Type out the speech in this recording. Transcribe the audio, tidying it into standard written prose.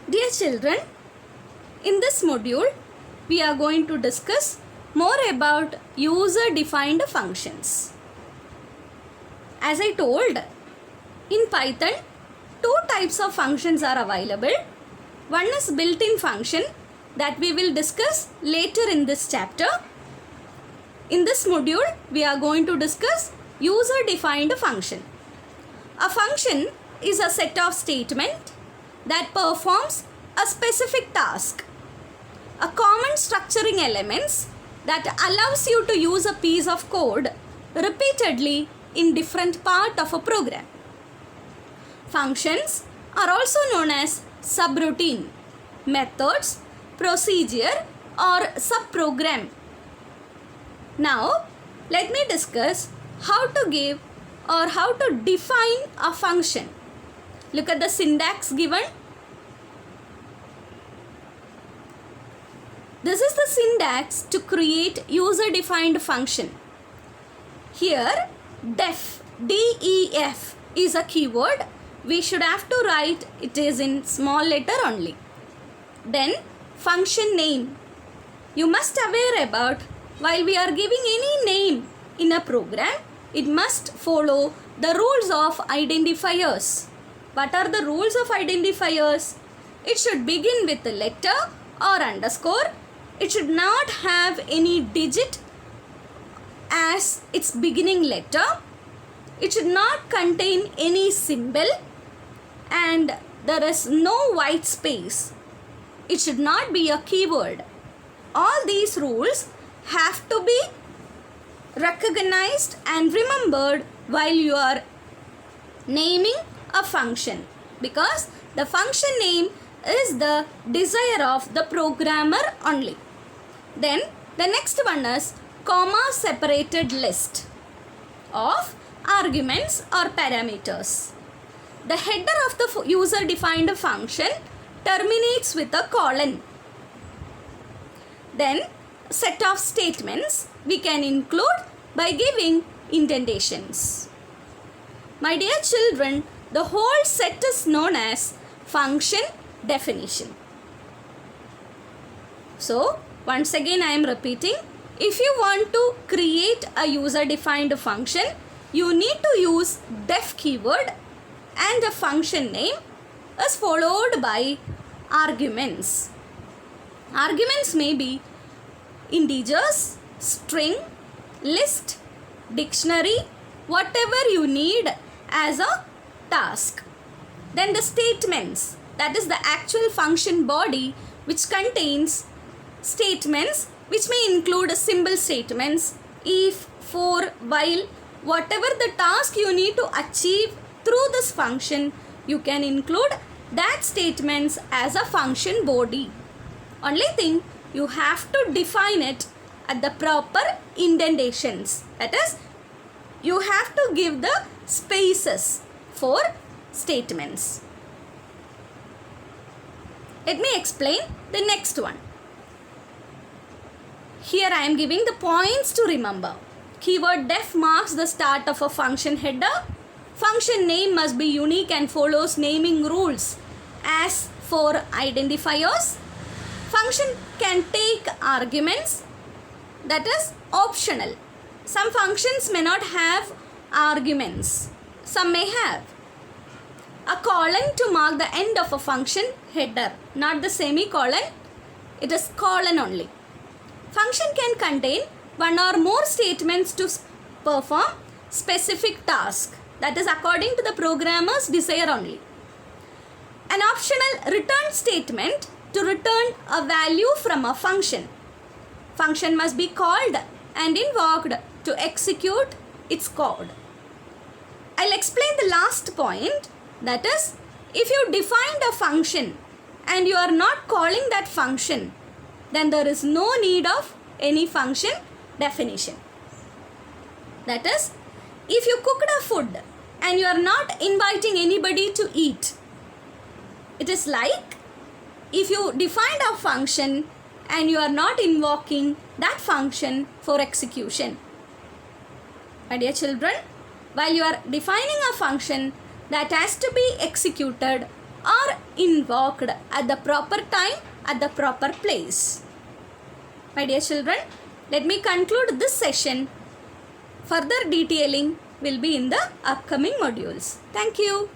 Dear children, in this module, we are going to discuss more about user-defined functions. As I told, in Python, two types of functions are available. One is built-in function that we will discuss later in this chapter. In this module, we are going to discuss user-defined function. A function is a set of statements that performs a specific task. A common structuring elements that allows you to use a piece of code repeatedly in different part of a program. Functions are also known as subroutine, methods, procedure or subprogram. Now, let me discuss how to give or how to define a function. Look at the syntax given. This is the syntax to create user-defined function. Here, def, D-E-F is a keyword. We should have to write it is in small letter only. Then, function name. You must aware about while we are giving any name in a program, it must follow the rules of identifiers. What are the rules of identifiers? It should begin with a letter or underscore. It should not have any digit as its beginning letter. It should not contain any symbol and there is no white space. It should not be a keyword. All these rules have to be recognized and remembered while you are naming a function, because the function name is the desire of the programmer only. Then the next one is comma separated list of arguments or parameters. The header of the user defined function terminates with a colon. Then set of statements we can include by giving indentations. My dear children, the whole set is known as function definition. So, once again I am repeating, if you want to create a user defined function, you need to use def keyword and a function name is followed by arguments. Arguments may be integers, string, list, dictionary, whatever you need as a task. Then the statements, that is the actual function body which contains statements which may include symbol statements, if, for, while, whatever the task you need to achieve through this function, you can include that statements as a function body. Only thing, you have to define it at the proper indentations. That is, you have to give the spaces for statements. Let me explain the next one. Here I am giving the points to remember. Keyword def marks the start of a function header. Function name must be unique and follows naming rules as for identifiers. Function can take arguments, that is optional. Some functions may not have arguments. Some may have. A colon to mark the end of a function header, not the semicolon. It is colon only. Function can contain one or more statements to perform specific task. That is according to the programmer's desire only. An optional return statement to return a value from a function. Function must be called and invoked to execute its code. I'll explain the last point, that is, if you defined a function and you are not calling that function, then there is no need of any function definition. That is, if you cooked a food and you are not inviting anybody to eat, it is like if you defined a function and you are not invoking that function for execution. My dear children, while you are defining a function that has to be executed or invoked at the proper time, at the proper place. My dear children, let me conclude this session. Further detailing will be in the upcoming modules. Thank you.